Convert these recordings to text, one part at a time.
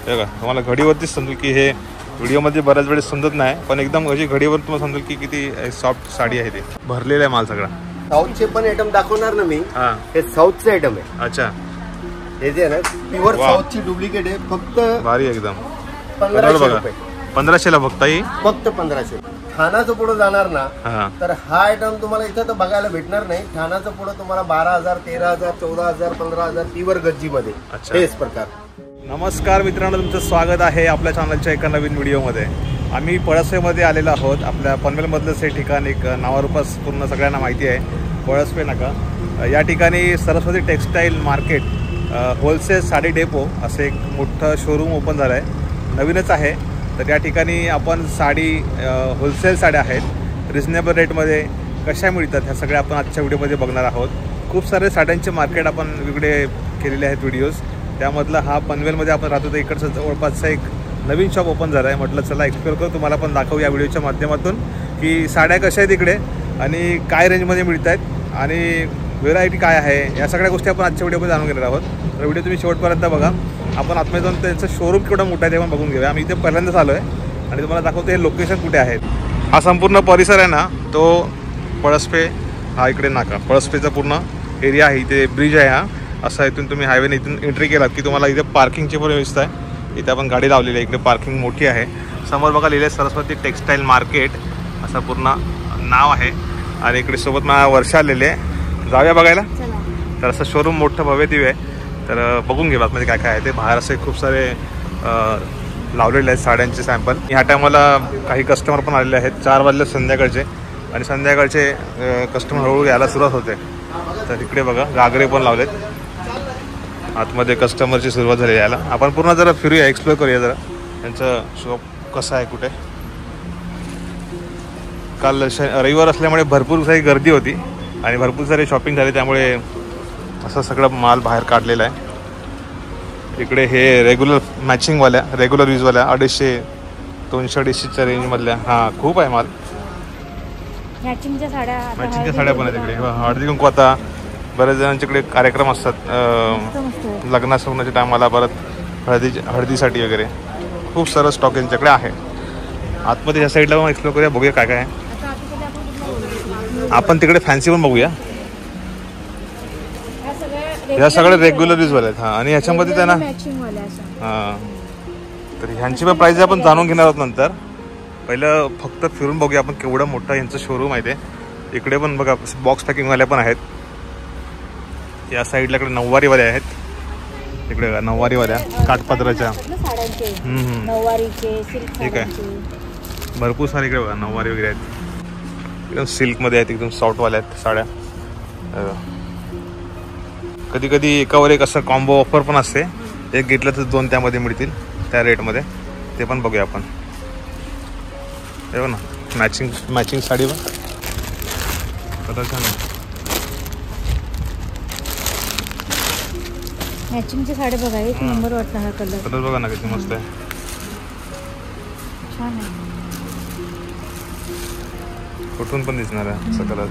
हे बघा तुम्हाला घडीवरतीच समजेल की हे व्हिडिओमध्ये बऱ्याच वेळेस समजत नाही, पण एकदम अशी घडीवर तुम्हाला समजेल की किती सॉफ्ट साडी आहे. ते भरलेला आहे माल सगळा. साऊथचे पण आयटम दाखवणार ना मी. हे साऊथचे आयटम आहे. अच्छा, हे जे आहे ना प्युअर साऊथची डुप्लिकेट आहे. फक्त भारी एकदम. 1500 रुपये. 1500ला फक्त ही. फक्त 1500. ठाण्याचं पुढे जाणार ना तर हा आयटम तुम्हाला इथं तर बघायला भेटणार नाही. ठाण्याचं पुढे तुम्हाला 12,000, 13,000, 14,000, 15,000 प्युअर गज्जीमध्ये हेच प्रकार. नमस्कार मित्रांनो, तुमचं स्वागत आहे आपल्या चॅनलच्या एका नवीन व्हिडिओमध्ये. आम्ही पळसपेमध्ये आलेलो आहोत. आपल्या पनवेलमधलंच हे ठिकाण एक नावारूपास पूर्ण सगळ्यांना माहिती आहे, पळसपे नाका. या ठिकाणी Saraswati textile market wholesale sari depot असं एक मोठं शोरूम ओपन झालं आहे, नवीनच आहे. तर या ठिकाणी आपण साडी होलसेल साड्या आहेत रिजनेबल रेटमध्ये कशा मिळतात ह्या सगळ्या आपण आजच्या व्हिडिओमध्ये बघणार आहोत. खूप सारे साड्यांचे मार्केट आपण वेगळे केलेले आहेत व्हिडिओज. त्यामधला हा पनवेलमध्ये आपण राहतो तर इकडचं जवळपासचा एक नवीन शॉप ओपन झाला आहे. म्हटलं चला एक्सप्लोर करू, तुम्हाला पण दाखवू या व्हिडिओच्या माध्यमातून की साड्या कशा आहेत इकडे आणि काय रेंजमध्ये मिळत आहेत आणि व्हेरायटी काय आहे. या सगळ्या गोष्टी आपण आजच्या व्हिडिओमध्ये जाणून घेणार आहोत. तर व्हिडिओ तुम्ही शेवटपर्यंत बघा. आपण आतमध्ये जाऊन त्यांचं शोरूम केवढं मोठं आहे ते पण बघून घेऊया. आम्ही इथे पहिल्यांदाच आलो आहे आणि तुम्हाला दाखवतो हे लोकेशन कुठे आहेत. हा संपूर्ण परिसर आहे ना तो पळसपे, हा इकडे नाका पळसपेचा पूर्ण एरिया आहे. इथे ब्रिज आहे हा. असा इथून तुम्ही हायवेने इथून एंट्री केलात की तुम्हाला इथे पार्किंगची पण व्यवस्था आहे. इथे आपण गाडी लावलेली आहे, इकडे पार्किंग मोठी आहे. समोर बघा लिहिले सरस्वती टेक्स्टाईल मार्केट असं पूर्ण नाव आहे. आणि इकडे सोबत मला वर्षा आलेले आहे, जाऊया बघायला. तर असं शोरूम मोठं भव्य दिव्य आहे. तर बघून घे बातमध्ये काय काय आहे ते. बाहेर असे खूप सारे लावलेले आहेत साड्यांचे सॅम्पल. ह्या टायमाला काही कस्टमर पण आलेले आहेत. 4 वाजले संध्याकाळचे आणि संध्याकाळचे कस्टमर हळूहळू यायला सुरुवात होते. तर इकडे बघा घागरे पण लावलेत. आतमध्ये कस्टमरची सुरुवात झाली यायला. आपण पूर्ण जरा फिरूया, एक्सप्लोर करूया जरा त्यांचं शॉप कसं आहे कुठे. काल रविवार असल्यामुळे भरपूर सारी गर्दी होती आणि भरपूर सारी शॉपिंग झाली, त्यामुळे असं सगळं माल बाहेर काढलेला आहे. इकडे हे रेग्युलर मॅचिंगवाल्या रेग्युलर यूजवाल्या 250, 200-250च्या रेंजमधल्या. हां खूप आहे माल. मॅचिंगच्या साड्या पण आहेत इकडे. हळदी कुंकू आता बऱ्याच जणांच्याकडे कार्यक्रम असतात लग्नाच्या टायमाला, परत हळदीसाठी वगैरे खूप सारं स्टॉक यांच्याकडे आहे. आतमध्ये ह्या साईडला पण एक्सप्लोर करूया, बघूया काय काय आहे. आपण तिकडे फॅन्सी पण बघूया. ह्या सगळ्या रेग्युलर यूजवाल्या आहेत. हां आणि ह्याच्यामध्ये त्यांना हां तर ह्यांची पण प्राईज आपण जाणून घेणार आहोत नंतर. पहिलं फक्त फिरून बघूया आपण केवढं मोठं यांचं शोरूम आहे ते. इकडे पण बघा बॉक्स पॅकिंगवाल्या पण आहेत. या साईडला इकडे नऊवारीवाल्या आहेत. इकडे बघा नऊवारीवाल्या काठपदराच्या. ठीक आहे, भरपूर सारे इकडे बघा नऊवारी वगैरे आहेत. एकदम सिल्कमध्ये आहेत, एकदम सॉफ्टवाल्या आहेत साड्या. कधी कधी एकावर एक असं कॉम्बो ऑफर पण असते, एक घेतलं तर 2 त्यामध्ये मिळतील त्या रेटमध्ये. ते पण बघूया आपण. हे बघ ना मॅचिंग साडी पण कलर छान आहे. मॅचिंगची साडी बघा, एक नंबर वाटला हा कलर बघा ना किती मस्त आहे, छान आहे. कुठून पण दिसणार आहे असं कलर.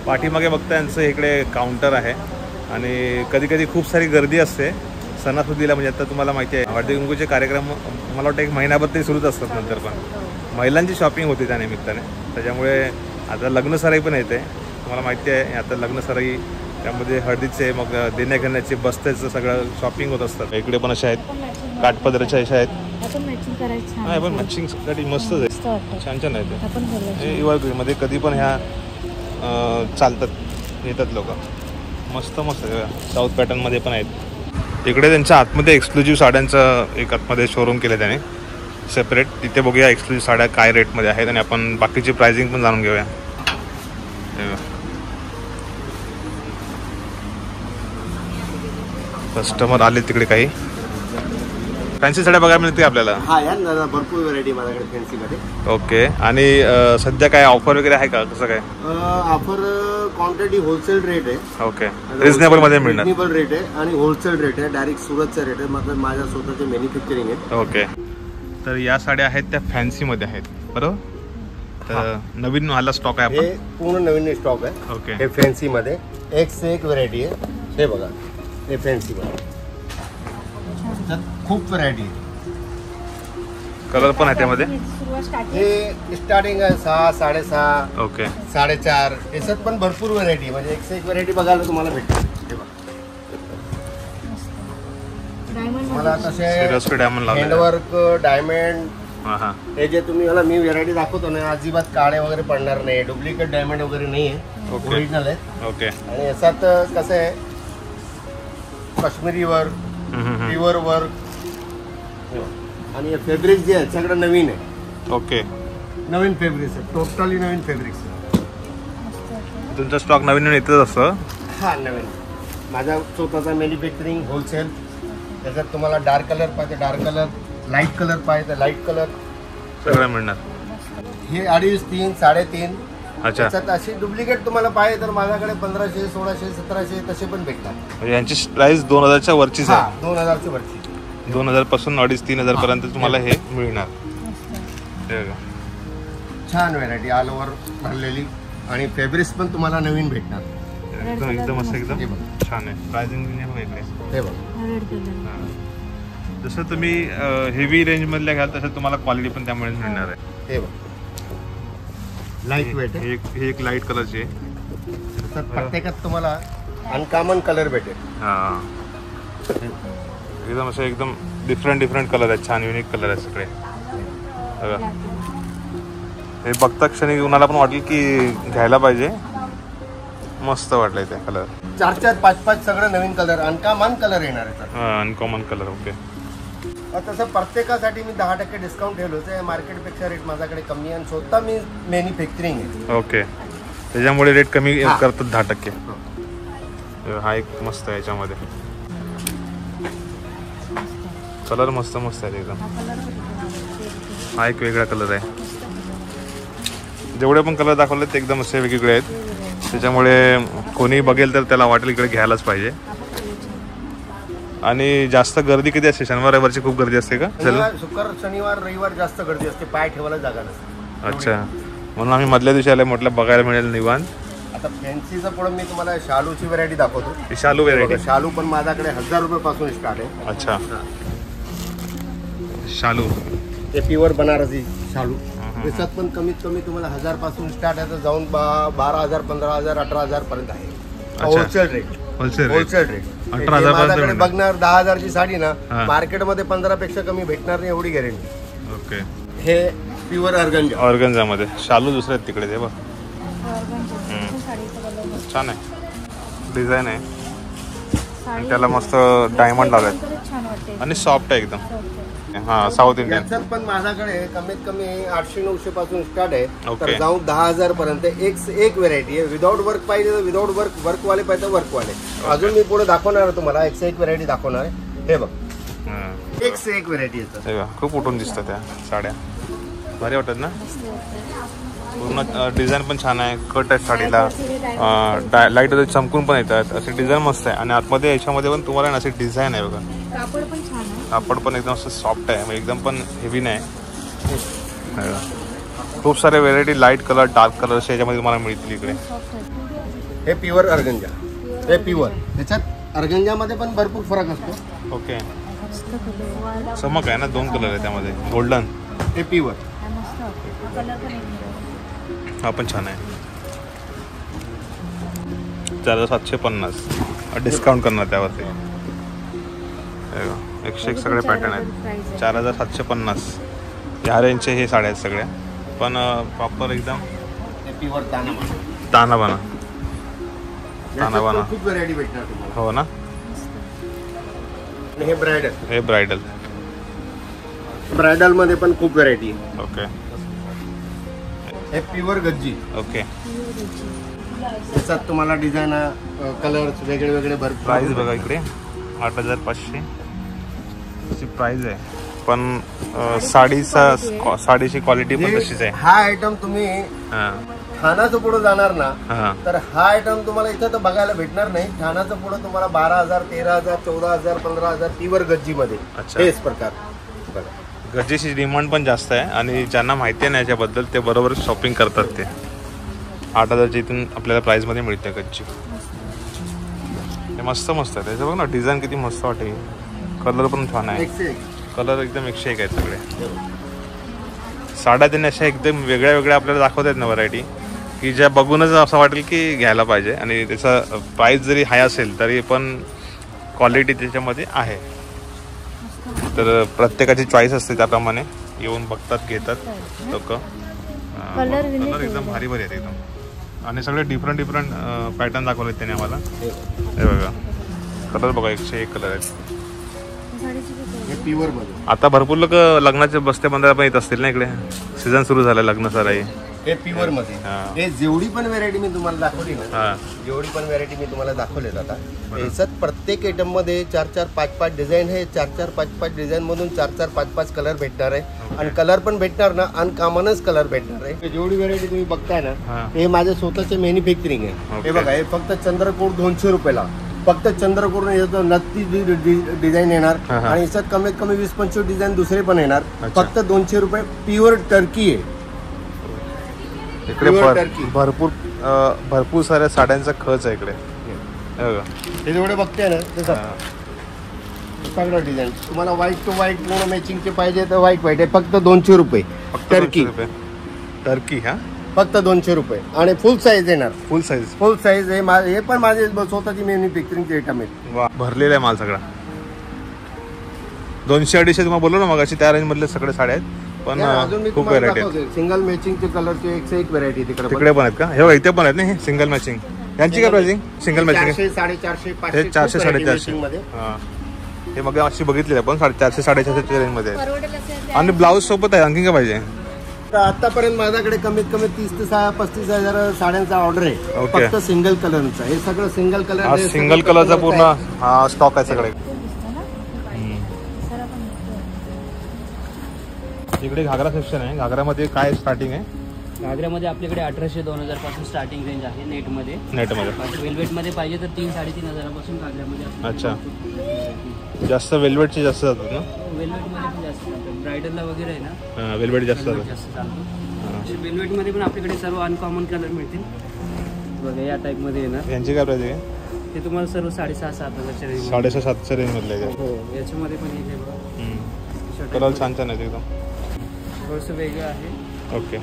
पाठीमागे बघता यांचं इकडे काउंटर आहे आणि कधी कधी खूप सारी गर्दी असते सणासुदीला. म्हणजे आता तुम्हाला माहिती आहे हळदी कुंकूचे कार्यक्रम मला वाटतं 1 महिनाभर ते सुरूच असतात. नंतर पण महिलांची शॉपिंग होती त्या निमित्ताने. त्याच्यामुळे आता लग्नसराई पण येते, तुम्हाला माहिती आहे. आता लग्नसराई त्यामध्ये हळदीचे मग देण्या घेण्याचे बस्त्याचं सगळं शॉपिंग होत असतात. इकडे पण अशा आहेत काठपदराच्या अशा आहेत. हा पण मॅचिंग साठी मस्तच आहे, छान छान आहे ते. इव्हरग्रीनमध्ये कधी पण ह्या चालतात, येतात लोक. मस्त मस्त साऊथ पॅटर्नमध्ये पण आहेत. इकडे त्यांच्या आतमध्ये एक्सक्लुझिव्ह साड्यांचं एक आतमध्ये शोरूम केलं त्याने सेपरेट. तिथे बघूया एक्सक्लुझिव्ह साड्या काय रेटमध्ये आहेत आणि आपण बाकीची प्राइसिंग पण जाणून घेऊया. कस्टमर आले तिकडे. काही फॅन्सी साड्या बघायला मिळते आपल्याला. हा यार भरपूर व्हरायटी माझ्याकडे फॅन्सी मध्ये. ओके. आणि सध्या काय ऑफर वगैरे आहे का, कसं काय ऑफर? क्वांटिटी होलसेल रेट आहे. ओके, रिजनेबल मध्ये मिळणार. रिजनेबल रेट आहे आणि होलसेल रेट आहे. डायरेक्ट सुरतचा रेट आहे, मतलब माझ्या स्वतःचे मॅन्युफॅक्चरिंग आहे. ओके. तर या साड्या आहेत त्या फॅन्सी मध्ये आहेत बरोबर. तर नवीन आला स्टॉक आहे. हे पूर्ण नवीन स्टॉक आहे. ओके. हे फॅन्सी मध्ये एक से एक व्हरायटी आहे. हे बघा हे फॅन्सी मध्ये त्याच्यात खूप व्हरायटी आहे. कलर पण आहे त्यामध्ये. सुरुवात स्टार्टिंग हे स्टार्टिंग आहे 6, 6.5, ओके 4.5. याच्यात पण भरपूर व्हरायटी, म्हणजे एक व्हरायटी बघायला तुम्हाला भेटते. हे बघा डायमंड मला तसे सिरोस्को डायमंड लावलेलं आहे. हँडवर्क डायमंड हां हां हे जे तुम्ही मला मी व्हरायटी दाखवतो ना, अजिबात काळे वगैरे पडणार नाही. डुप्लिकेट डायमंड वगैरे नाही आहे, ओके. ओरिजिनल आहे. ओके. आणि याच्यात कसं आहे, काश्मीरी वर्क, प्युअर वर्क, आणि हे फॅब्रिक जे आहे सगळं नवीन आहे. ओके. नवीन फॅब्रिक्स आहे, टोटली नवीन फॅब्रिक्स आहे. तुमचा स्टॉक नवीन नवीन येतच असतं. हा नवीन माझा स्वतःचा मॅन्युफॅक्चरिंग होलसेल. त्याच्यात तुम्हाला डार्क कलर पाहिजे डार्क कलर, लाईट कलर पाहिजे लाईट कलर, सगळं मिळणार. हे 2.5, 3, 3.5. अच्छा. त्याच्यात अशी डुप्लिकेट तुम्हाला पाहिजे तर माझ्याकडे 1500, 1600, 1700 तसे पण भेटतात. म्हणजे यांची प्राइस 2000च्या वरचीच हा आहे. 2000ची वरची. 2000 पासून 2,500-3,000 पर्यंत तुम्हाला हे मिळणार. हे बघा. छान व्हरायटी ऑल ओव्हर भरलेली, आणि फॅब्रिक्स पण तुम्हाला नवीन भेटणार. एकदम एकदम असं एकदम हे बघा. छान आहे. प्राइसिंग बघा इकडे. हे बघा रेड कलर. हां. जसं तुम्ही हेवी रेंज मधल्या घ्याल तसं तुम्हाला क्वालिटी पण त्यामुळे मिळणार आहे. हे बघा लाईट वेट आहे. हे एक लाईट कलरची आहे. त्याच्यात प्रत्येकात तुम्हाला अनकॉमन कलर भेटेल. हां एकदम असं एकदम डिफरंट कलर आहेत. छान युनिक कलर आहेत सगळे. बघा हे बघता क्षणी कुणाला पण वाटेल की घ्यायला पाहिजे. मस्त वाटलंय ते कलर. 4, 5 सगळं नवीन कलर, अनकॉमन कलर येणार आहे. हां अनकॉमन कलर. ओके. तसं प्रत्येकासाठी मी 10% डिस्काउंट ठेवलं होतं. मार्केटपेक्षा रेट माझ्याकडे कमी आहे, आणि स्वतः मी मॅन्युफॅक्चरिंग आहे. ओके. त्याच्यामुळे रेट कमी हां. करतात 10%. हा एक मस्त आहे याच्यामध्ये. कलर मस्त मस्त आहे एकदम. हा एक वेगळा कलर आहे. जेवढे पण कलर दाखवले ते एकदम असे वेगवेगळे आहेत. त्याच्यामुळे कोणी बघेल तर त्याला वाटेल इकडे घ्यायलाच पाहिजे. आणि जास्त गर्दी किती असते? शनिवार रविवारची खूप गर्दी असते का? शुक्रवार शनिवार रविवार जास्त गर्दी असते, पाय ठेवायला जागा नसते. अच्छा. म्हणून आम्ही मधल्या दिवशी आले, म्हटलं बघायला मिळेल निवांत. आता फॅन्सीचं पुढे मी तुम्हाला शालूची व्हरायटी दाखवतो. ही शालू व्हेरायटी. शालू पण माझ्याकडे 1000 रुपयापासून स्टार्ट आहे. अच्छा. शालू ते प्युअर बनारसी शालू. त्याच्यात पण कमीत कमी तुम्हाला 1000 पासून स्टार्ट आहे, तर जाऊन 12,000, 15,000, 18,000 पर्यंत आहे. Wholesale rate. होलसेल रेट 18,000 माझ्याकडे बघणार 10,000 ची साडी ना, हा. मार्केटमध्ये 15 पेक्षा कमी भेटणार नाही, एवढी गॅरंटी. ओके. हे प्युअर ऑर्गन्जा. ऑर्गन्झामध्ये शालू दुसरे आहेत तिकडे. ते बघ छान आहे. डिझाईन आहे आणि त्याला मस्त डायमंड लावलेत छान वाटते. आणि सॉफ्ट आहे एकदम. हां साऊथ इंडियन. याच्यात पण माझ्याकडे कमीत कमी 800-900 पासून स्टार्ट आहे, ओके. तर जाऊन 10,000 पर्यंत एक व्हरायटी आहे. विदाउट वर्क पाहिजे तर विदाउट वर्कवाले पाहिजे वर्कवाले. अजून मी पुढे दाखवणार आहे तुम्हाला, एक व्हरायटी दाखवणार आहे. हे बघ एक व्हरायटी येतात. हे बघ खूप उठून दिसतात त्या साड्या. भारी वाटतात ना. पूर्ण डिझाईन पण छान आहे. कट आहे साडीला. लाईट चमकून पण येतात. असे डिझाईन मस्त आहे. आणि आतमध्ये याच्यामध्ये पण तुम्हाला अशी डिझाईन आहे बघा. कापड पण छान आहे. कापड पण एकदम असं सॉफ्ट आहे, एकदम पण हेवी नाही. खूप सारे variety light colour dark colour असे याच्यामध्ये तुम्हाला मिळतील इकडे. हे प्युअर अर्गंजा. हे प्युअर. त्याच्यात अर्गंजामध्ये पण भरपूर फरक असतो. ओके. चमक आहे ना. 2 कलर आहे त्यामध्ये. गोल्डन. हे प्युअर. हा पण छान आहे. 4,750 डिस्काउंट करणार त्यावरती. 101 सगळे पॅटर्न आहेत. 4,750 या रेंजचे हे साड्या आहेत सगळ्या. पण प्रॉपर एकदम प्युअर तानाबाना. खूप व्हरायटी भेटणार तुम्हाला. हो ना. हे ब्रायडल. हे ब्रायडल. ब्रायडल मध्ये पण खूप व्हरायटी आहे. ओके. हे प्युअर गज्जी. ओके. त्याच्यात तुम्हाला डिझाईन कलर्स वेगळे भरपूर. प्राइस बघा इकडे 8,500 ची प्राइस आहे. पण साडीची क्वालिटी पण तशीच आहे. हा आयटम तुम्ही ठाण्याचं पुढे जाणार ना, तर हा आयटम तुम्हाला इथं तर बघायला भेटणार नाही. ठाण्याचं पुढे तुम्हाला 12,000, 13,000, 14,000, 15,000 प्युअर गज्जी मध्ये. हेच प्रकार बघा. गज्जीची डिमांड पण जास्त आहे आणि ज्यांना माहिती आहे ना याच्याबद्दल ते बरोबर शॉपिंग करतात. ते 8,000ची इथून आपल्याला प्राइसमध्ये मिळते गज्जी. हे मस्त आहे. त्याचं बघ ना डिझाईन किती मस्त वाटते. कलर पण छान आहे. 101. कलर एकदम 101 आहेत सगळे. साड्या त्यांनी अशा एकदम वेगळ्या वेगळ्या आपल्याला दाखवत आहेत ना व्हरायटी, की ज्या बघूनच असं वाटेल की घ्यायला पाहिजे. आणि त्याचा प्राईस जरी हाय असेल तरी पण क्वालिटी त्याच्यामध्ये आहे. तर प्रत्येकाची चॉईस असते, त्याप्रमाणे येऊन बघतात, घेतात लोक. कलर एकदम भारी भारी आहेत एकदम. आणि सगळे डिफरंट पॅटर्न दाखवलेत त्याने आम्हाला. हे बघा कलर बघा, 101 कलर आहेत. हे प्युअर मध्ये. आता भरपूर लोक लग्नाचे बस्ते बंधायला पण येत असतील ना इकडे. सीझन सुरू झाला लग्न सराई. हे प्युअर मध्ये. हे जेवढी पण व्हेरायटी मी तुम्हाला दाखवली ना, जेवढी पण व्हेरायटी मी तुम्हाला दाखवलेत आता, याच्यात प्रत्येक आयटम मध्ये 4-4, 5-5 डिझाईन आहे. 4-4, 5-5 डिझाईन मधून 4-4, 5-5 कलर भेटणार आहे. आणि कलर पण भेटणार ना, अनकॉमनच कलर भेटणार आहे. जेवढी व्हेरायटी तुम्ही बघताय ना, हे माझे स्वतःचे मॅन्युफॅक्चरिंग आहे. हे बघा, हे फक्त चंद्रकोर 200 रुपयाला. फक्त चंद्रकोर नक्की डिझाइन येणार. आणि याच्यात कमीत कमी 20-25 डिझाईन दुसरे पण येणार. फक्त 200 रुपये. प्युअर टर्की आहे इकडे. भरपूर साऱ्या साड्यांचा खच आहे इकडे. हे जेवढे बघते ना ते सगळं डिझाईन तुम्हाला व्हाईट टू व्हाईट पूर्ण मॅचिंगचे पाहिजे तर व्हाईट आहे. फक्त 200 रुपये टर्की. टर्की हा फक्त 200 रुपये. आणि फुल साईज येणार. फुल साईज हे पण माझे स्वतःची मॅन्युफॅक्चरिंगचे आयटम आहेत. भरलेला आहे माल सगळा. 200-250 तुम्हाला बोललो ना मग, अशी त्या रेंज मधले सगळे साड्या आहेत. पण खूप व्हरायटी आहेत. सिंगल मॅचिंगचे कलरचे 101 व्हरायटी तिकडे पण आहेत का? हे इथे पण आहेत ना, हे सिंगल मॅचिंग. यांची काय प्राइसिंग? सिंगल मॅचिंग 400, 500, हे 400-450. हे मग अशी बघितली आपण 400-450 रेंज मध्ये. आणि ब्लाऊज सोबत आहे. आणखी काय पाहिजे? आतापर्यंत माझ्याकडे कमीत कमी 30 ते 35 हजार साड्यांचा ऑर्डर आहे. फक्त सिंगल कलरचा. हे सगळं सिंगल कलर. सिंगल कलरचा पूर्ण स्टॉक आहे सगळे. इकडे घागरा सेक्शन आहे. घागरामध्ये काय स्टार्टिंग आहे? घागऱ्यामध्ये आपल्याकडे 1800-2000 पासून स्टार्टिंग रेंज आहे. नेटमध्ये वेल्वेटमध्ये पाहिजे तर 3-3.5 हजारापासून घागऱ्यामध्ये. अच्छा, जास्त वेल्वेटचे जास्त जातात ना? वेल्वेटमध्ये पण जास्त जातात. ब्रायडलला वगैरे आहे ना, वेल्वेट जास्त चालतो. वेल्वेटमध्ये पण आपल्याकडे सर्व अनकॉमन कलर मिळतील. बघा या टाईपमध्ये येणार. यांची काय प्राइस आहे? ते तुम्हाला सर्व 6,500-7 हजारच्या रेंज. 6,500-700 रेंज मधले. हो, याच्यामध्ये पण येते बघा. कलर छान आहे एकदम. थोडंसं वेगळं आहे. ओके.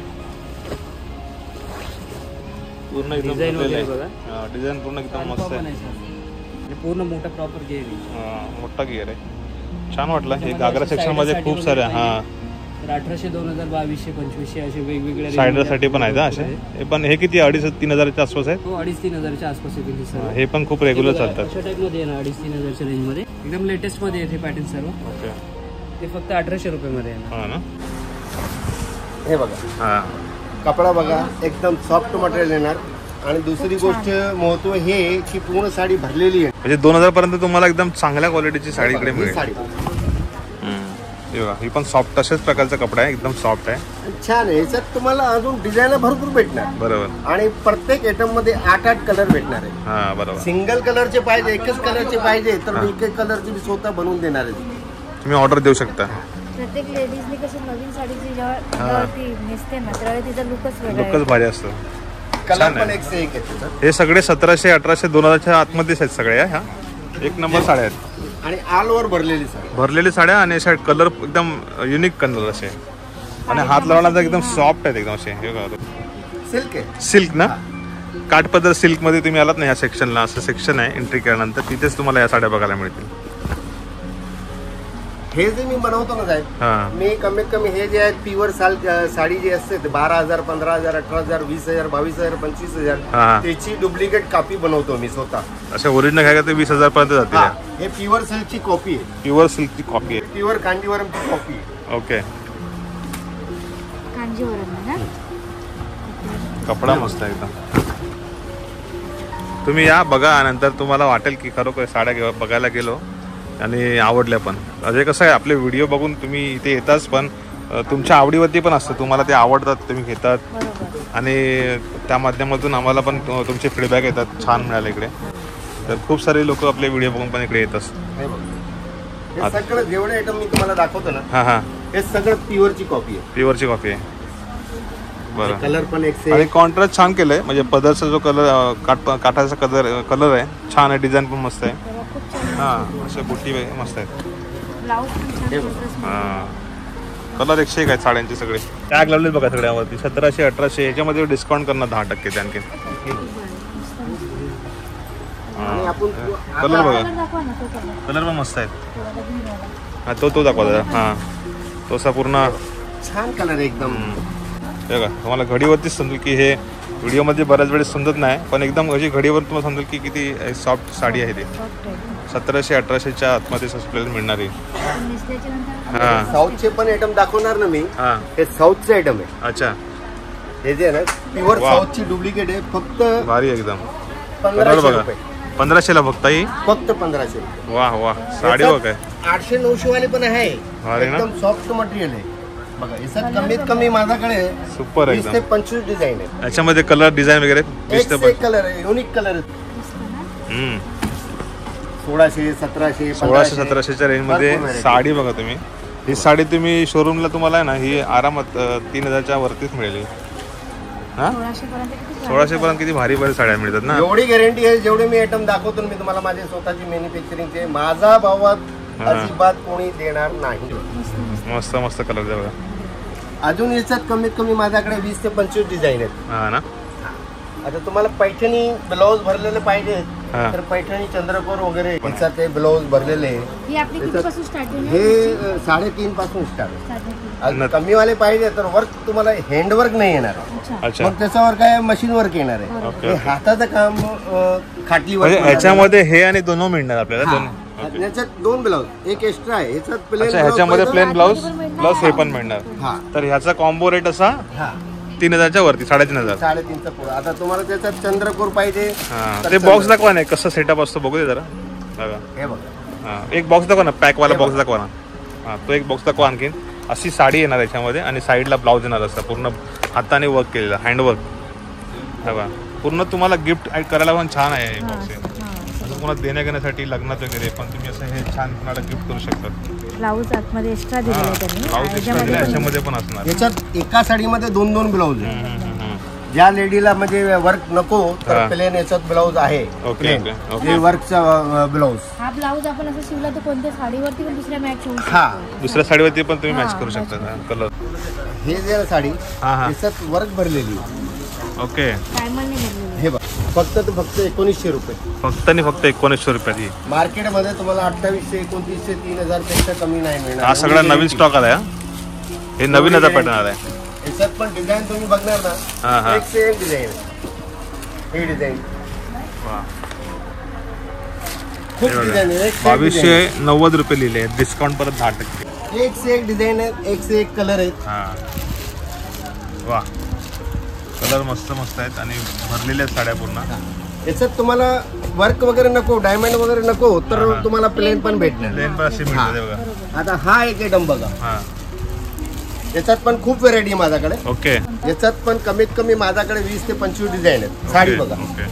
पूर्ण एकदम डिझाईन वगैरे बघा. डिझाईन पूर्ण एकदम मस्त आहे. पूर्ण मोठा प्रॉपर गिअर आहे. मोठा गिअर आहे. छान वाटलं. हे घागरा सेक्शन मध्ये खूप सारे. हा, 1800, 2000, 2200, 2500 असे वेगवेगळे सायडरसाठी पण आहेत असे. हे पण हे किती 2,500-3 हजाराच्या आसपास आहेत? हो, 2,500-3 हजाराच्या आसपास येतील सर. हे पण खूप रेग्युलर चालतात. अशा टाईप मध्ये येणार 2,500-3 हजारच्या रेंज मध्ये. एकदम लेटेस्ट मध्ये येते पॅटर्न सर्व. ओके. ते फक्त 1800 रुपये मध्ये येणार. हा ना. हे बघा, कपडा बघा, एकदम सॉफ्ट मटेरियल येणार. आणि दुसरी गोष्ट महत्व हे की पूर्ण साडी भरलेली आहे. म्हणजे 2000 पर्यंत तुम्हाला एकदम चांगल्या क्वालिटीची साडी इकडे मिळेल. ही पण सॉफ्ट अशाच प्रकारचा कपडा आहे. एकदम सॉफ्ट आहे, छान आहे. याच्यात तुम्हाला अजून डिझाईन भरपूर भेटणार. बरोबर. आणि प्रत्येक आयटम मध्ये 8-8 कलर भेटणार आहे. हा, बरोबर. सिंगल कलरचे पाहिजे, एकच कलरचे पाहिजे तर मी एक कलरची मी स्वतः बनवून देणार आहे. तुम्ही ऑर्डर देऊ शकता. प्रत्येक लेडीजने कसं नवीन साडीची जेव्हा ती नेसते ना त्यावेळी तिचा लुकच वेगळा लुकच भारी असतो. कलर पण 101 आहे. हे सगळे 1700, 1800, 2000च्या आतमध्येच आहेत सगळ्या. ह्या 1 नंबर साड्या आहेत. आणि ऑल ओव्हर भरलेली साड्या. आणि अशा कलर एकदम युनिक कलर असे. आणि हात लावण्याचा एकदम सॉफ्ट आहेत एकदम असे. सिल्क आहे. सिल्क ना, काठपदर सिल्क मध्ये तुम्ही आलात ना या सेक्शनला. असं सेक्शन आहे एंट्री केल्यानंतर. तिथेच तुम्हाला या साड्या बघायला मिळतील. हे जे मी बनवतो ना साहेब, मी कमीत कमी हे जे आहेत प्युअर साडी जी असते 12,000, 15,000, 18,000, 20,000, 22,000, 25,000 त्याची डुप्लिकेट कॉपी बनवतो मी स्वतः. अशा ओरिजिनल घ्यायला ते 20,000 पर्यंत जाते. हे प्युअर सिल्कची कॉपी आहे. प्युअर सिल्कची कॉपी आहे. प्युअर कांजीवरमची कॉपी आहे. ओके. कांजीवरम ना. कपडा मस्त आहे एकदम. तुम्ही या बघा, नंतर तुम्हाला वाटेल की खरोखर साड्या बघायला गेलो आणि आवडल्या पण. अजय कसं आहे, आपले व्हिडिओ बघून तुम्ही इथे येताच, पण तुमच्या आवडीवरती पण असतं. तुम्हाला ते आवडतात, तुम्ही घेतात. आणि त्या माध्यमातून आम्हाला पण तुमचे फीडबॅक येतात, छान मिळाले इकडे. तर खूप सारे लोक आपले व्हिडिओ बघून पण इकडे येत असतात. सगळं जेवढे आयटम मी तुम्हाला दाखवतो ना, हे सगळं प्युअरची कॉपी आहे. प्युअरची कॉपी आहे. बरं. कलर पण आणि कॉन्ट्रास्ट छान केलंय. म्हणजे पदरचा जो कलर, काठाचा कलर आहे छान आहे. डिझाईन पण मस्त आहे. हा, असे बुट्टी मस्त आहेत. ब्लाऊज पण छान contrast मध्ये. कलर 101 आहेत साड्यांचे सगळे. टॅग लावलेत बघा सगळ्यावरती. 1700 1800 याच्यामध्ये डिस्काउंट करणार 10% ते आणखी. आणि आपण कलर बघा, कलर दाखवा ना तो कलर. कलर पण मस्त आहेत. थोडा green वाला. हा तो दाखवा जरा. हां तो असा पूर्ण छान कलर एकदम. हे बघा तुम्हाला घडीवरतीच समजेल की हे व्हिडिओमध्ये बऱ्याच वेळेस समजत नाही, पण एकदम अशी घडीवर तुम्हाला समजेल की किती सॉफ्ट साडी आहे ती. Soft आहे. 1700 1800च्या आतमध्ये आपल्याला मिळणार आहे. पण नेसल्याच्या नंतर हां साऊथचे पण आयटम दाखवणार ना मी. हां हे साऊथचे आयटम आहे. अच्छा हे जे आहे ना प्युअर वा. साऊथची डुप्लिकेट आहे. फक्त भारी एकदम. 1500 बघा रुपये. 1500ला फक्त ही. फक्त 1500 रुपये. वा वा साडी बघ काय 800-900 वाले पण आहे. भारी ना? एकदम सॉफ्ट मटेरियल आहे बघा. याच्यात कमीत कमी माझ्याकडे सुपर 20 ते एकदम. 25 डिझाईन आहे. याच्यामध्ये कलर डिझाईन वगैरे दिसतं पण. एक कलर आहे, युनिक कलर आहे. हम्म. 1600 1700 1600 1700च्या रेंजमध्ये भरपूर variety. साडी बघा तुम्ही. ही साडी तुम्ही शोरूमला तुम्हाला आहे ना ही आरामात 3000च्या वरतीच मिळेल. हा 1600 पर्यंत किती छान 1600 पर्यंत किती भारी भारी साड्या मिळतात ना. एवढी गॅरंटी आहे. जेवढे मी आयटम दाखवतो ना मी तुम्हाला माझे स्वतःची मॅन्युफॅक्चरिंगचे माझा भावात अजिबात कोणी देणार नाही. मस्त मस्त कलर आहे बघा. अजून याच्यात कमीत कमी माझ्याकडे 20 ते 25 डिझाईन आहेत. हा ना. आता तुम्हाला पैठणी ब्लाऊज भरलेले पाहिजे हा. तर पैठणी चंद्रकोर वगैरे याच्यात ते ब्लाऊज भरलेले आहे. ही आपली कितीपासून स्टार्टिंग हे आहे? 3.5 पासून स्टार्ट आहे. न- कमीवाले पाहिजे तर वर्क तुम्हाला हँडवर्क नाही येणार. अच्छा. अच्छा मग त्याच्यावर काय मशीन वर्क येणार आहे. ओके हे हाताचं काम खाटलीवर म्हणजे याच्यामध्ये हे आणि दोनों मिळणार आपल्याला दोन. ओके. याच्यात 2 ब्लाऊज एक एक्स्ट्रा आहे. याच्यात अच्छा प्लेन ह्याच्यामध्ये प्लेन ब्लाऊज आतमध्ये पण प्लस हे मिळणार. पण मिळणार. हा तर ह्याचा कॉम्बो रेट असा हा 3000च्या वरती 3500. 3.5चा पुढं. आता तुम्हाला त्याच्यात चंद्रकोर पाहिजे हा तर ते बॉक्स दाखवा ना कसं सेटअप असतो बघू दे जरा बघा. हे बघा. हा एक बॉक्स दाखवा ना पॅकवाला बॉक्स दाखवा ना. हा तो एक बॉक्स दाखवा आणखीन. अशी साडी येणार याच्यामध्ये आणि साईडला ब्लाऊज येणार असतं पूर्ण हाताने वर्क केलेलं हँडवर्क. बघा पूर्ण तुम्हाला गिफ्ट करायला पण छान आहे हे बॉक्स. असं पुन्हा देण्या घेण्यासाठी लग्नात वगैरे पण तुम्ही असं हे छान कुणाला गिफ्ट करू शकता. ब्लाऊज आतमध्ये एक्स्ट्रा दिलेलं आहे त्यांनी. ब्लाऊज एक्स्ट्रा याच्यामध्ये पण- याच्यामध्ये पण असणार. याच्यात एका साडीमध्ये 2 ब्लाऊज आहे. हम्म, हम्म, हम्म. ज्या लेडीला म्हणजे वर्क नको तर हा. प्लेन याच्यात ब्लाऊज आहे. Okay, plain okay, okay. हे वर्कचा ब्लाऊज. हा ब्लाऊज आपण असं शिवला तर कोणत्या साडीवरती पण दुसऱ्या मॅच होऊ शकतो. हा दुसऱ्या साडीवरती पण तुम्ही मॅच हा, करू शकता कलर. हे जे साडी हा हा याच्यात वर्क भरलेली. ओके. डायमंडने भरलेलं. हे बघ फक्त 1900 रुपये. फक्त आणि फक्त 1900 रुपयाची. मार्केटमध्ये तुम्हाला 2800 2900 3000 पेक्षा कमी नाही मिळणार. हा सगळा नवीन स्टॉक आलाय. हा? हे नवीन आता पॅटर्न आलाय. याच्यात पण डिझाईन तुम्ही बघणार हा, हा. ना एक से एक डिझाईन. हे डिझाईन वा. खूप हे बघा. डिझाईन आहे. एक से एक design 2290 रुपये लिहिले डिस्काउंट परत 10%. आहे. एक से एक डिझाईन आहे. एक से एक कलर आहेत. हा वा कलर मस्त मस्त आहेत आणि भरलेल्या आहेत साड्या पूर्ण. याच्यात तुम्हाला वर्क वगैरे नको डायमंड वगैरे नको तर हा, हा. तुम्हाला प्लेन पण भेटणार. प्लेन पण अशी मिळते बघा. आता हा एक आयटम बघा. हा याच्यात पण खूप व्हेरायटी आहे माझ्याकडे. ओके याच्यात पण कमीत कमी माझ्याकडे 20 ते 25 डिझाईन आहेत. साडी बघा ओके.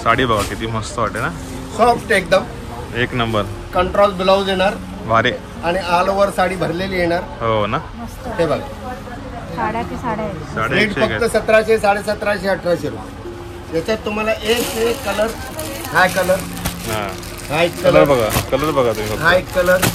साडी बघा किती मस्त वाटते ना. सॉफ्ट एकदम एक नंबर कंट्रास्ट ब्लाऊज येणार भारी. आणि ऑल ओव्हर साडी भरलेली येणार. हो ना. मस्त हे बघा साड्या की साड्या आहेत. साडे रेट 100 फक्त आहे. 1700 1750 1800 रुपये. याच्यात तुम्हाला एक कलर हा कलर हा हा एक कलर कलर बघा कलर बघा तुम्ही हा एक कलर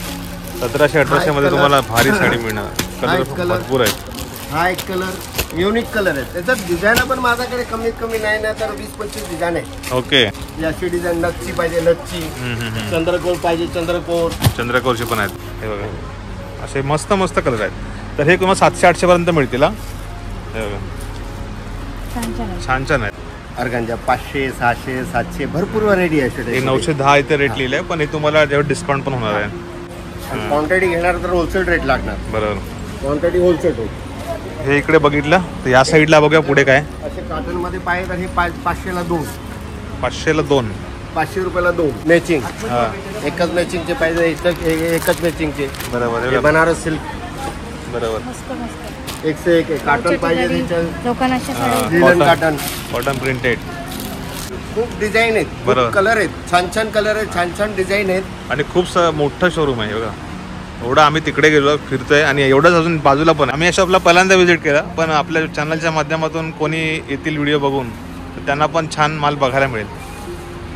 1700 1800 मध्ये हा, तुम्हाला कलर. भारी साडी मिळणार. हा, कलर कलर. भरपूर आहेत. हा एक कलर युनिक कलर आहे. त्याच्यात डिझाईन पण माझ्याकडे कमीत कमी नाही ना तर 20-25 डिझाईन आहे. ओके. याची डिझाईन नथची पाहिजे नथची. हम्म, हम्म, हम्म. चंद्रकोर पाहिजे चंद्रकोर. चंद्रकोरचे पण आहेत हे बघा. असे मस्त मस्त कलर आहेत. तर हे तुम्हाला 700-800 पर्यंत मिळतील. हा हे बघा छान छान आहे. छान छान आहेत. अर्गांच्या 500 600 700 भरपूर व्हरायटी हे आहे. 910 इथे रेट लिहिलंय पण हे तुम्हाला जेव्हा डिस्काउंट पण होणार आहे. क्वांटिटी घेणार तर होलसेल रेट लागणार. बरोबर. Quantity wholesale rate. हे इकडे बघितलं तर या साईडला बघूया पुढे काय. असे कॉटन मध्ये पाहिजे तर हे 500ला 2 500ला 2. 500 रुपयाला 2 मॅचिंग. हा एकच मॅचिंगचे पाहिजे एकच मॅचिंगचे. बरोबर हे बनारस सिल्क बरोबर. मस्त मस्त एक से एक कॉटन पाहिजे त्याच्यात. लोकांना अशा साड्या लिनन कॉटन. कॉटन प्रिंटेड खूप डिझाईन आहेत बरोबर. खूप कलर आहेत. छान छान कलर आहेत छान छान डिझाईन आहेत. आणि खूप मोठं शोरूम आहे बघा. एवढं आम्ही तिकडे गेलो फिरतोय आणि एवढंच अजून बाजूला पण आम्ही या शॉपला पहिल्यांदा व्हिजिट केला पण आपल्या चॅनलच्या माध्यमातून कोणी येतील व्हिडिओ बघून तर त्यांना पण छान माल बघायला मिळेल.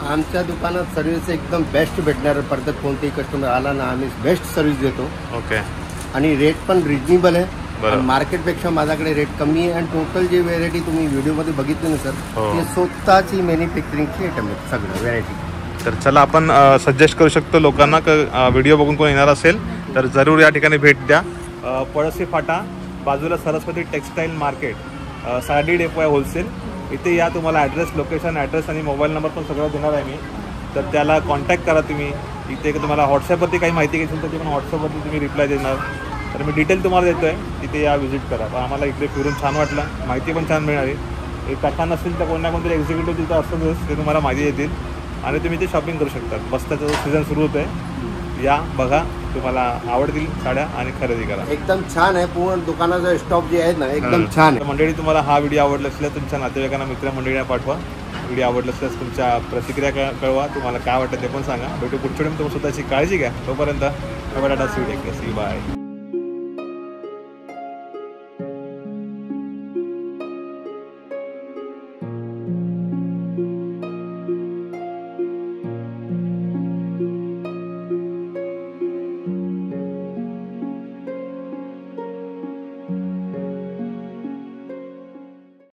आमच्या दुकानात सर्व्हिस एकदम बेस्ट भेटणार. परत कोणतेही कस्टमर आला ना आम्ही बेस्ट सर्व्हिस देतो. ओके. आणि रेट पण रिजनेबल आहे. बरोबर. मार्केटपेक्षा माझ्याकडे रेट कमी आहे. आणि टोटल जी व्हेरायटी तुम्ही व्हिडिओमध्ये बघितली ना सर, हो. ते स्वतःची मॅन्युफॅक्चरिंगची आयटम आहेत सगळं व्हेरायटी. तर चला आपण सजेस्ट करू शकतो लोकांना व्हिडिओ बघून कोण येणार असेल तर जरूर या ठिकाणी भेट द्या. पळसे फाटा बाजूला Saraswati textile market, sari depot आहे होलसेल. इथे या, तुम्हाला ॲड्रेस, लोकेशन, ॲड्रेस आणि मोबाईल नंबर पण सगळं देणार आहे मी. तर त्याला कॉन्टॅक्ट करा तुम्ही. इथे तुम्हाला व्हॉट्सॲपवरती काही माहिती घ्यायची तर ती पण व्हॉट्सॲपवरती तुम्ही रिप्लाय देणार. तर मी डिटेल तुम्हाला देतो आहे, तिथे या, व्हिजिट करा. पण आम्हाला इकडे फिरून छान वाटलं, माहिती पण छान मिळाली. एक कथा नसेल तर कोण ना कोणतरी एक्झिक्युटिव्ह तिथं असतंच, ते तुम्हाला माहिती देतील आणि तुम्ही ते शॉपिंग करू शकता. बस्त्याचा सीझन सुरू होतं आहे, या बघा, तुम्हाला आवडतील साड्या आणि खरेदी करा. एकदम छान आहे. पूर्ण दुकानाचा स्टॉक जे आहे ना एकदम छान आहे. मंडळी, तुम्हाला हा व्हिडिओ आवडला असल्यास तुमच्या नातेवाईकांना, मित्रमंडळींना पाठवा. व्हिडिओ आवडला असल्यास तुमच्या प्रतिक्रिया कळवा, तुम्हाला काय वाटतं ते पण सांगा. भेटू पुढच्या वेळी. तुम्ही स्वतःची काळजी घ्या. तोपर्यंत टाटा, सी बाय.